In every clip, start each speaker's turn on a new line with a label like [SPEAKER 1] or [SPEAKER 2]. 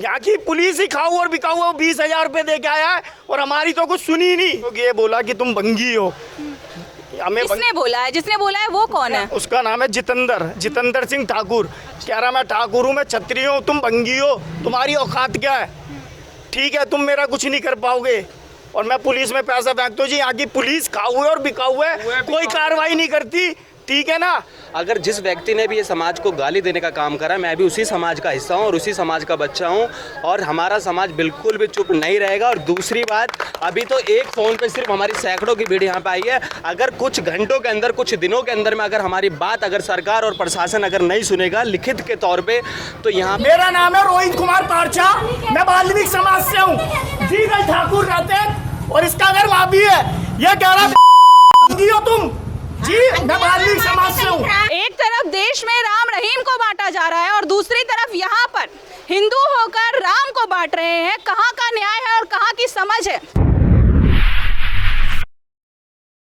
[SPEAKER 1] यहाँ की पुलिस ही खाऊ और बिकाऊ है, 20,000 रुपए दे के आया है और हमारी तो कुछ सुनी नहीं। तो ये बोला कि तुम बंगी हो। हमें
[SPEAKER 2] किसने बोला है? जिसने बोला है वो कौन है?
[SPEAKER 1] उसका नाम है जितेंद्र सिंह ठाकुर। कह रहा मैं ठाकुर हूँ, मैं क्षत्रिय हूँ, तुम बंगी हो, तुम्हारी औकात क्या है? ठीक है, तुम मेरा कुछ नहीं कर पाओगे। और मैं पुलिस में पैसा फेंकता हूँ जी। यहाँ की पुलिस खाऊ है और बिकाऊ है, कोई कार्रवाई नहीं करती। ठीक है ना।
[SPEAKER 3] अगर जिस व्यक्ति ने भी ये समाज को गाली देने का काम करा, मैं भी उसी समाज का हिस्सा हूँ और उसी समाज का बच्चा हूँ और हमारा समाज बिल्कुल भी चुप नहीं रहेगा। और दूसरी बात, अभी तो एक फ़ोन पे सिर्फ हमारी सैकड़ों की भीड़ यहाँ पे आई है। अगर कुछ घंटों के अंदर, कुछ दिनों के अंदर में अगर हमारी बात अगर सरकार और प्रशासन अगर नहीं सुनेगा लिखित के तौर पर, तो यहाँ
[SPEAKER 1] मेरा नाम है रोहित कुमार पारचा, मैं वाल्मीकि समाज से हूँ। जी ठाकुर रहते हैं और इसका घर वहाँ भी है। ये कह रहा हो तुम जी, मैं वाल्मीकि समाज से हूँ।
[SPEAKER 2] एक तरफ देश में राम रहीम को बांटा जा रहा है और दूसरी तरफ यहाँ पर हिंदू होकर राम को बांट रहे हैं। कहाँ का न्याय है और कहाँ की समझ है?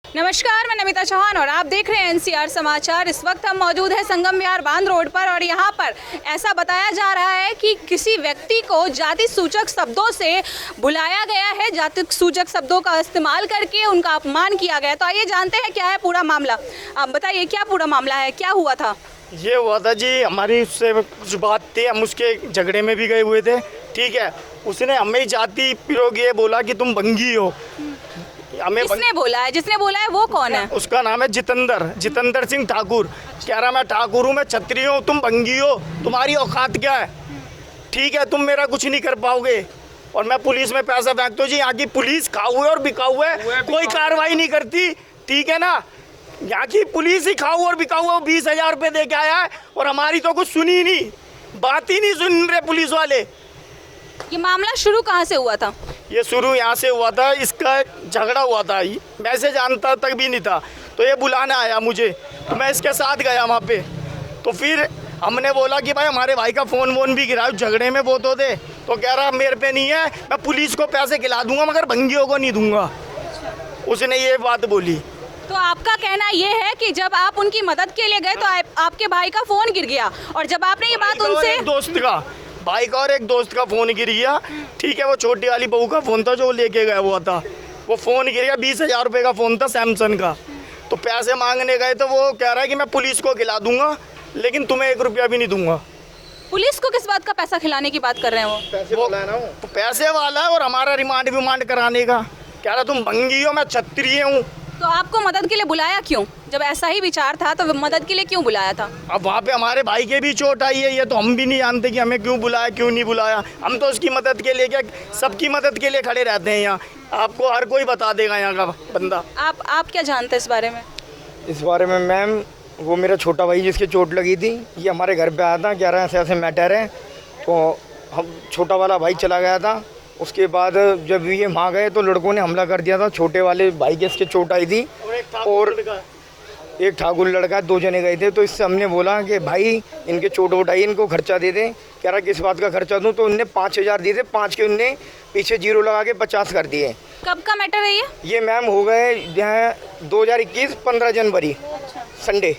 [SPEAKER 2] नमस्कार, मैं नमिता चौहान और आप देख रहे हैं एनसीआर समाचार। इस वक्त हम मौजूद है संगम विहार बांध रोड पर और यहाँ पर ऐसा बताया जा रहा है कि किसी व्यक्ति को जाति सूचक शब्दों से बुलाया गया है, जाति सूचक शब्दों का इस्तेमाल करके उनका अपमान किया गया। तो आइए जानते हैं क्या है पूरा मामला। आप बताइए क्या पूरा मामला है, क्या हुआ था?
[SPEAKER 1] ये हुआ था जी, हमारी उससे कुछ बात थी, हम उसके झगड़े में भी गए हुए थे। ठीक है, उसने हमें जाति पिरोग ये बोला कि तुम बंगी हो।
[SPEAKER 2] किसने बोला है? जिसने बोला है वो कौन है?
[SPEAKER 1] उसका नाम है जितेंद्र सिंह ठाकुर। कह रहा मैं ठाकुर हूँ, मैं क्षत्रिय हूँ, तुम बंगी हो, तुम्हारी औकात क्या है? ठीक है, तुम मेरा कुछ नहीं कर पाओगे। और मैं पुलिस में पैसा फेंकता हूँ जी। यहाँ की पुलिस खाऊ है और बिकाऊ है, कोई कार्रवाई नहीं करती। ठीक है ना। यहाँ की पुलिस ही खाऊ और बिकाऊ है, 20,000 रुपए दे के आया है और हमारी तो कुछ सुनी नहीं, बात ही नहीं सुन रहे पुलिस वाले।
[SPEAKER 2] ये मामला शुरू कहाँ से हुआ था?
[SPEAKER 1] ये शुरू यहाँ से हुआ था, इसका झगड़ा हुआ था। मैं से जानता तक भी नहीं था, तो ये बुलाने आया मुझे, तो मैं इसके साथ गया वहाँ पे। तो फिर हमने बोला कि भाई हमारे भाई का फ़ोन वोन भी गिरा, झगड़े में बहुत होते। तो कह रहा मेरे पे नहीं है, मैं पुलिस को पैसे खिला दूंगा मगर भंगियों को नहीं दूंगा। उसने ये बात बोली।
[SPEAKER 2] तो आपका कहना ये है कि जब आप उनकी मदद के लिए गए तो आपके भाई का फ़ोन गिर गया और जब आपने ये बात उनसे
[SPEAKER 1] दोस्त का भाई का और एक दोस्त का फ़ोन गिर गया। ठीक है, वो छोटी वाली बहू का फ़ोन था जो लेके गया हुआ था, वो फ़ोन गिर गया। 20,000 रुपये का फ़ोन था सैमसंग का। तो पैसे मांगने गए तो वो कह रहा है कि मैं पुलिस को खिला दूंगा लेकिन तुम्हें 1 रुपया भी नहीं दूंगा।
[SPEAKER 2] पुलिस को किस बात का पैसा खिलाने की बात कर रहे हैं? वो
[SPEAKER 1] पैसे वाला है और हमारा रिमांड कराने का। कह रहा तुम भंगी हो, मैं क्षत्रिय हूँ।
[SPEAKER 2] तो आपको मदद के लिए बुलाया क्यों? जब ऐसा ही विचार था तो मदद के लिए क्यों बुलाया था?
[SPEAKER 1] अब वहाँ पे हमारे भाई के भी चोट आई है, ये तो हम भी नहीं जानते कि हमें क्यों बुलाया क्यों नहीं बुलाया। हम तो उसकी मदद के लिए, क्या सबकी मदद के लिए खड़े रहते हैं यहाँ। आपको हर कोई बता देगा यहाँ का बंदा।
[SPEAKER 2] आप क्या जानते हैं इस बारे में?
[SPEAKER 4] इस बारे में मैम, वो मेरा छोटा भाई जिसके चोट लगी थी, ये हमारे घर पे आया था, कह रहा है ऐसे मैटर है। तो हम छोटा वाला भाई चला गया था। उसके बाद जब ये वहाँ गए तो लड़कों ने हमला कर दिया था। छोटे वाले भाई के इसके चोट आई थी और एक ठाकुर लड़का, 2 जने गए थे। तो इससे हमने बोला कि भाई इनके चोट वोट आई, इनको खर्चा दे दें। कह रहा किस बात का खर्चा दूं? तो उनने 5,000 दिए थे, 5 के उनने पीछे 0 लगा के 50 कर दिए।
[SPEAKER 2] कब का मैटर है
[SPEAKER 4] ये मैम हो गए 2021 15 जनवरी संडे।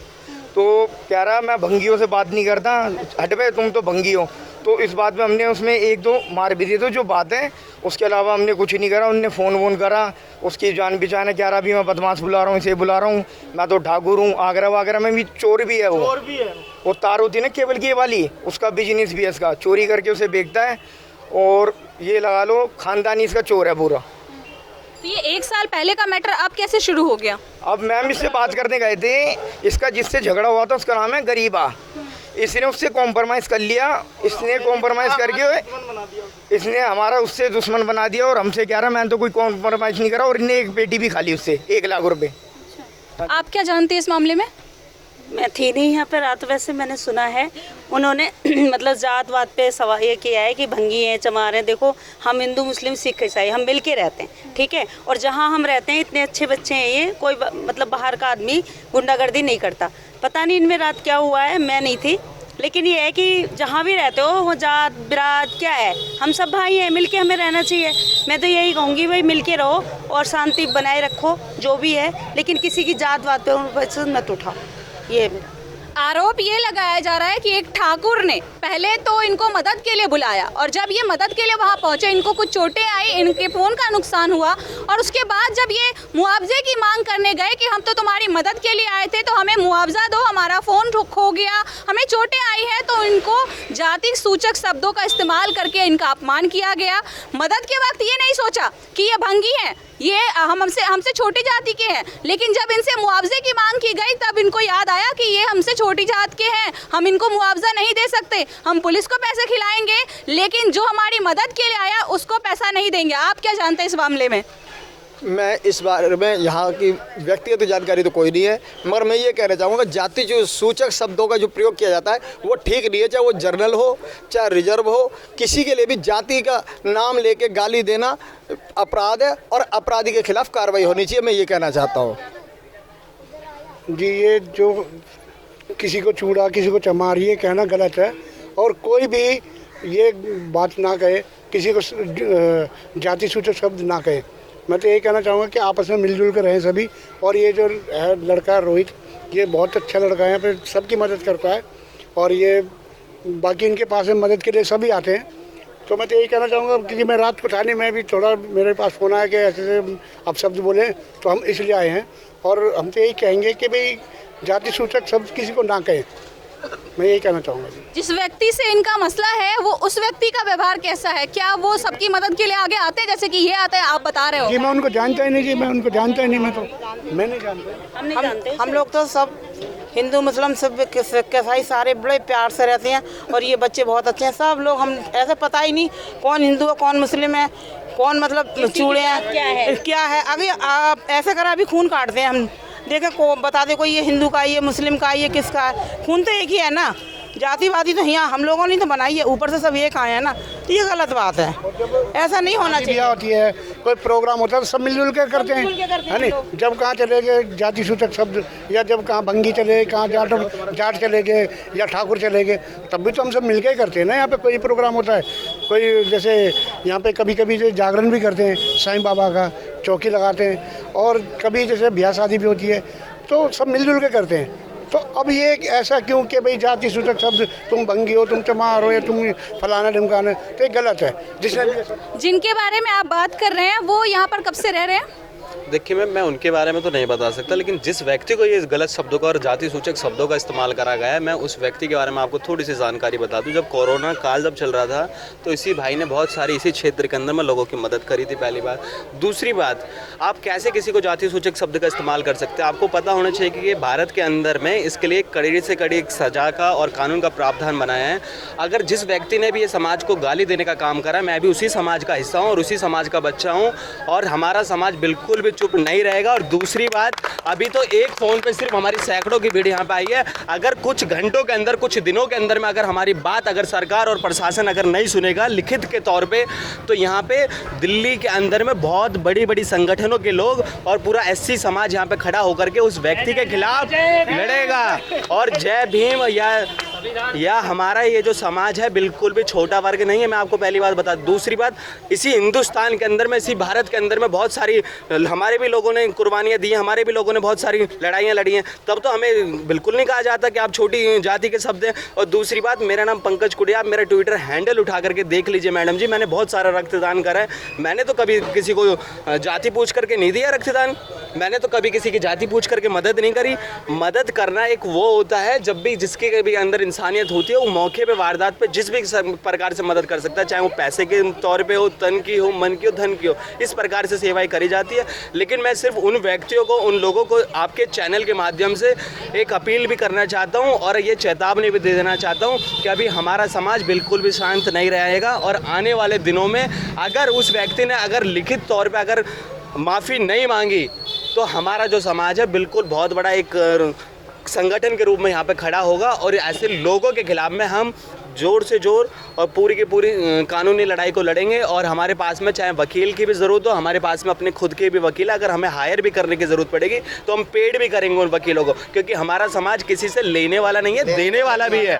[SPEAKER 4] तो कह रहा मैं भंगियों से बात नहीं करता, हट पे तुम तो भंगी हो। तो इस बात में हमने उसमें 1-2 मार भी दिए। तो जो बात है उसके अलावा हमने कुछ नहीं करा। उनने फ़ोन वोन करा, उसकी जान बचाने। कह रहा भी मैं बदमाश बुला रहा हूँ, इसे बुला रहा हूँ, मैं तो ठाकुर हूँ। आगरा वागरा में भी चोर भी है। वो तार होती है ना केबल की वाली, उसका बिजनेस भी है इसका, चोरी करके उसे बेचता है। और ये लगा लो खानदानी इसका चोर है पूरा।
[SPEAKER 2] तो ये 1 साल पहले का मैटर अब कैसे शुरू हो गया?
[SPEAKER 4] अब मैम इससे बात करने गए थे, इसका जिससे झगड़ा हुआ था उसका नाम है गरीबा। इसने उससे कॉम्प्रोमाइज़ कर लिया। इसने कॉम्प्रोमाइज़ करके इसने हमारा उससे दुश्मन बना दिया और हमसे कह रहा मैंने तो कोई कॉम्प्रोमाइज़ नहीं करा। और इन्हें एक पेटी भी खा ली उससे 1 लाख रुपए।
[SPEAKER 2] आप क्या जानते हैं इस मामले में?
[SPEAKER 5] मैं थी नहीं यहाँ पे रात, वैसे मैंने सुना है उन्होंने मतलब जात वात पे सवाल ये किया है कि भंगी हैं, चमार हैं। देखो हम हिंदू मुस्लिम सिख ईसाई हम मिल के रहते हैं, ठीक है। और जहाँ हम रहते हैं इतने अच्छे बच्चे हैं, ये कोई मतलब बाहर का आदमी गुंडागर्दी नहीं करता। पता नहीं इनमें रात क्या हुआ है, मैं नहीं थी। लेकिन ये है कि जहाँ भी रहते हो वो जात बिरात क्या है, हम सब भाई हैं, मिल के हमें रहना चाहिए। मैं तो यही कहूँगी भाई मिल के रहो और शांति बनाए रखो जो भी है, लेकिन किसी की जात वात पे मत उठाओ। ये
[SPEAKER 2] आरोप ये लगाया जा रहा है कि एक ठाकुर ने पहले तो इनको मदद के लिए बुलाया और जब ये मदद के लिए वहाँ पहुँचे इनको कुछ चोटें आई, इनके फ़ोन का नुकसान हुआ और उसके बाद जब ये मुआवजे की मांग करने गए कि हम तो तुम्हारी मदद के लिए आए थे तो हमें मुआवजा दो, हमारा फ़ोन खो गया, हमें चोटें आई हैं, तो इनको जाति सूचक शब्दों का इस्तेमाल करके इनका अपमान किया गया। मदद के वक्त ये नहीं सोचा कि ये भंगी हैं, ये हमसे छोटी जाति के हैं, लेकिन जब इनसे मुआवजे की मांग की गई तब इनको याद आया कि ये हमसे छोटी जात के हैं, हम इनको मुआवजा नहीं दे सकते, हम पुलिस को पैसे खिलाएंगे लेकिन जो हमारी मदद के लिए आया उसको पैसा नहीं देंगे। आप क्या जानते हैं इस मामले में?
[SPEAKER 6] मैं इस बारे में यहाँ की व्यक्तिगत जानकारी तो कोई नहीं है, मगर मैं ये कहना चाहूँगा जाति जो सूचक शब्दों का जो प्रयोग किया जाता है वो ठीक नहीं है, चाहे वो जर्नल हो चाहे रिजर्व हो, किसी के लिए भी जाति का नाम लेके गाली देना अपराध है और अपराधी के खिलाफ कार्रवाई होनी चाहिए, मैं ये कहना चाहता हूँ।
[SPEAKER 7] जी, ये जो किसी को चूड़ा किसी को चमार ये कहना गलत है और कोई भी ये बात ना कहे, किसी को जाति सूचक शब्द ना कहे। मैं तो यही कहना चाहूँगा कि आपस में मिलजुल कर रहें सभी। और ये जो है लड़का रोहित, ये बहुत अच्छा लड़का है, यहाँ पे सबकी मदद करता है और ये बाकी इनके पास में मदद के लिए सभी आते हैं। तो मैं तो यही कहना चाहूँगा क्योंकि मैं रात को थाने में भी थोड़ा मेरे पास फ़ोन आया कि ऐसे आप शब्द बोले तो हम इसलिए आए हैं और हम तो यही कहेंगे कि भाई जाति सूचक शब्द किसी को ना कहें, मैं यही कहना चाहूँगा।
[SPEAKER 2] जिस व्यक्ति से इनका मसला है वो उस व्यक्ति का व्यवहार कैसा है? क्या वो सबकी मदद के लिए आगे आते हैं जैसे कि ये आते हैं, आप बता रहे हो?
[SPEAKER 7] जी, मैं उनको जानता ही नहीं जी, मैं उनको जानता ही नहीं, मैं नहीं जानता।
[SPEAKER 8] हम लोग तो सब हिंदू मुस्लिम सब के भाई सारे बड़े प्यार से रहते हैं और ये बच्चे बहुत अच्छे हैं सब लोग। हम ऐसे पता ही नहीं कौन हिंदू है कौन मुस्लिम है कौन मतलब चूड़े हैं क्या है। अभी आप ऐसे करा अभी खून काटते हैं हम, देखे को बता दे कोई ये हिंदू का ये मुस्लिम का ये किसका है, खून तो एक ही है ना, जातिवादी तो यहाँ हम लोगों ने तो बनाई है, ऊपर से सब एक आए हैं ना, तो ये गलत बात है, ऐसा नहीं होना चाहिए।
[SPEAKER 7] होती है कोई प्रोग्राम होता है तो सब मिलजुल के करते हैं, है नहीं? जब कहाँ चले गए जाति सूचक शब्द या जब कहाँ भंगी चले गए, कहाँ जाट चले गए या ठाकुर चले गए, तब भी तो हम सब मिल के करते हैं ना। यहाँ पे कोई प्रोग्राम होता है, कोई जैसे यहाँ पे कभी कभी जो जागरण भी करते हैं साईं बाबा का, चौकी लगाते हैं और कभी जैसे ब्याह शादी भी होती है तो सब मिलजुल के करते हैं। तो अब ये ऐसा क्यों कि भाई जाति सूचक शब्द तुम भंगी हो, तुम चमार हो या तुम फलाना ढिमकाना, तो ये गलत है। जिसने
[SPEAKER 2] जिनके बारे में आप बात कर रहे हैं वो यहाँ पर कब से रह रहे हैं?
[SPEAKER 3] देखिए मैं उनके बारे में तो नहीं बता सकता, लेकिन जिस व्यक्ति को ये गलत शब्दों का और जाति सूचक शब्दों का इस्तेमाल करा गया है, मैं उस व्यक्ति के बारे में आपको थोड़ी सी जानकारी बता दूं। जब कोरोना काल जब चल रहा था तो इसी भाई ने बहुत सारी इसी क्षेत्र के अंदर में लोगों की मदद करी थी, पहली बात। दूसरी बात, आप कैसे किसी को जाति सूचक शब्द का इस्तेमाल कर सकते हैं? आपको पता होना चाहिए कि ये भारत के अंदर में इसके लिए कड़ी से कड़ी सजा का और कानून का प्रावधान बनाया है। अगर जिस व्यक्ति ने भी ये समाज को गाली देने का काम करा, मैं भी उसी समाज का हिस्सा हूँ और उसी समाज का बच्चा हूँ और हमारा समाज बिल्कुल भी चुप नहीं रहेगा। और दूसरी बात, अभी तो एक फ़ोन पे सिर्फ हमारी सैकड़ों की भीड़ यहाँ पे आई है। अगर कुछ घंटों के अंदर कुछ दिनों के अंदर में अगर हमारी बात अगर सरकार और प्रशासन अगर नहीं सुनेगा लिखित के तौर पे, तो यहाँ पे दिल्ली के अंदर में बहुत बड़ी बड़ी संगठनों के लोग और पूरा एससी समाज यहाँ पे खड़ा होकर के उस व्यक्ति के खिलाफ लड़ेगा। और जय भीम या हमारा ये जो समाज है बिल्कुल भी छोटा वर्ग नहीं है, मैं आपको पहली बात बता। दूसरी बात, इसी हिंदुस्तान के अंदर में, इसी भारत के अंदर में बहुत सारी हमारे भी लोगों ने कुर्बानियाँ दी हैं, हमारे भी लोगों ने बहुत सारी लड़ाइयाँ लड़ी हैं, तब तो हमें बिल्कुल नहीं कहा जाता कि आप छोटी जाति के शब्द हैं। और दूसरी बात, मेरा नाम पंकज कुड़िया, आप मेरा ट्विटर हैंडल उठा करके देख लीजिए मैडम जी, मैंने बहुत सारा रक्तदान करा है। मैंने तो कभी किसी को जाति पूछ करके नहीं दिया रक्तदान, मैंने तो कभी किसी की जाति पूछ करके मदद नहीं करी। मदद करना एक वो होता है जब भी जिसके भी अंदर इंसानियत होती है, वो मौके पे वारदात पे जिस भी प्रकार से मदद कर सकता है, चाहे वो पैसे के तौर पे हो, तन की हो, मन की हो, धन की हो, इस प्रकार से सेवाएं करी जाती है। लेकिन मैं सिर्फ उन व्यक्तियों को, उन लोगों को आपके चैनल के माध्यम से एक अपील भी करना चाहता हूं और ये चेतावनी भी दे देना चाहता हूं कि अभी हमारा समाज बिल्कुल भी शांत नहीं रहेगा और आने वाले दिनों में अगर उस व्यक्ति ने अगर लिखित तौर पे अगर माफ़ी नहीं मांगी तो हमारा जो समाज है बिल्कुल बहुत बड़ा एक संगठन के रूप में यहाँ पे खड़ा होगा और ऐसे लोगों के खिलाफ में हम जोर से जोर और पूरी की पूरी कानूनी लड़ाई को लड़ेंगे। और हमारे पास में चाहे वकील की भी ज़रूरत हो, हमारे पास में अपने खुद के भी वकील, अगर हमें हायर भी करने की ज़रूरत पड़ेगी तो हम पेड भी करेंगे उन वकीलों को, क्योंकि हमारा समाज किसी से लेने वाला नहीं है, देने वाला भी है।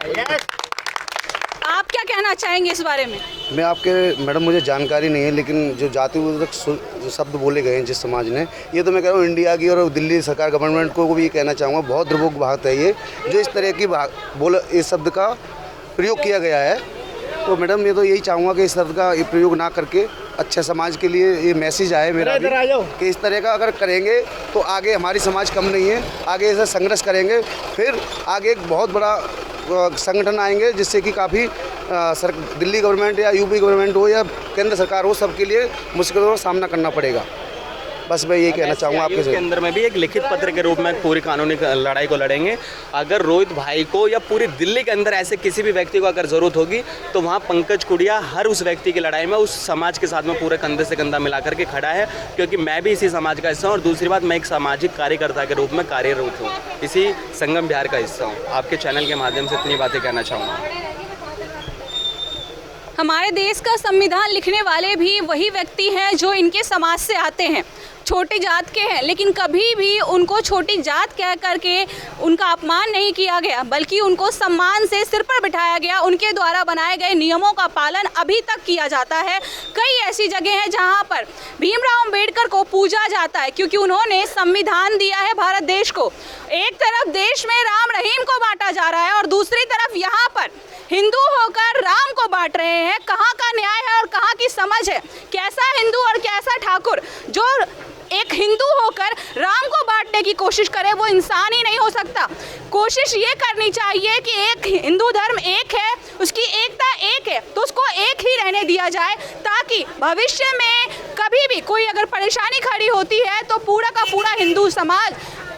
[SPEAKER 2] आप क्या कहना चाहेंगे इस बारे में?
[SPEAKER 9] मैं आपके मैडम मुझे जानकारी नहीं है, लेकिन जो जातिवाचक शब्द बोले गए हैं जिस समाज ने, ये तो मैं कह रहा हूँ इंडिया की और दिल्ली सरकार गवर्नमेंट को भी ये कहना चाहूँगा, बहुत दुर्भाग्य बात है ये जो इस तरह की इस शब्द का प्रयोग किया गया है। तो मैडम मैं तो यही चाहूँगा कि इस शब्द का प्रयोग ना करके अच्छे समाज के लिए ये मैसेज आए मेरा भी कि इस तरह का अगर करेंगे तो आगे हमारी समाज कम नहीं है, आगे ऐसा संघर्ष करेंगे, फिर आगे एक बहुत बड़ा संगठन आएंगे जिससे कि काफ़ी दिल्ली गवर्नमेंट या यूपी गवर्नमेंट हो या केंद्र सरकार हो, सबके लिए मुश्किलों का सामना करना पड़ेगा। बस मैं यही कहना चाहूँगा आपके
[SPEAKER 3] के अंदर में भी एक लिखित पत्र के रूप में पूरी कानूनी लड़ाई को लड़ेंगे। अगर रोहित भाई को या पूरी दिल्ली के अंदर ऐसे किसी भी व्यक्ति को अगर ज़रूरत होगी तो वहाँ पंकज कुड़िया हर उस व्यक्ति की लड़ाई में उस समाज के साथ में पूरे कंधे से कंधा मिला करके खड़ा है, क्योंकि मैं भी इसी समाज का हिस्सा हूँ और दूसरी बात मैं एक सामाजिक कार्यकर्ता के रूप में कार्यरत हूँ, इसी संगम बिहार का हिस्सा हूँ। आपके चैनल के माध्यम से इतनी बातें कहना चाहूँगा।
[SPEAKER 2] हमारे देश का संविधान लिखने वाले भी वही व्यक्ति हैं जो इनके समाज से आते हैं, छोटी जात के हैं, लेकिन कभी भी उनको छोटी जात कह करके उनका अपमान नहीं किया गया, बल्कि उनको सम्मान से सिर पर बिठाया गया। उनके द्वारा बनाए गए नियमों का पालन अभी तक किया जाता है। कई ऐसी जगह हैं जहां पर भीमराव अंबेडकर को पूजा जाता है, क्योंकि उन्होंने संविधान दिया है भारत देश को। एक तरफ देश में राम रहीम को बांटा जा रहा है और दूसरी तरफ यहाँ पर हिंदू होकर राम को बांट रहे हैं। कहाँ का न्याय है और कहाँ की समझ है? कैसा हिंदू और कैसा ठाकुर जो एक हिंदू होकर राम को बांटने की कोशिश करे, वो इंसान ही नहीं हो सकता। कोशिश ये करनी चाहिए कि एक हिंदू धर्म एक है, उसकी एकता एक है, तो उसको एक ही रहने दिया जाए, ताकि भविष्य में कभी भी कोई अगर परेशानी खड़ी होती है तो पूरा का पूरा हिंदू समाज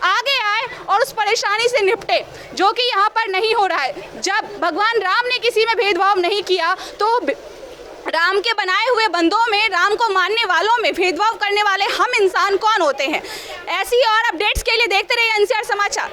[SPEAKER 2] आगे आए और उस परेशानी से निपटे, जो कि यहाँ पर नहीं हो रहा है। जब भगवान राम ने किसी में भेदभाव नहीं किया तो राम के बनाए हुए बंदों में, राम को मानने वालों में भेदभाव करने वाले हम इंसान कौन होते हैं? ऐसी और अपडेट्स के लिए देखते रहिए NCR समाचार।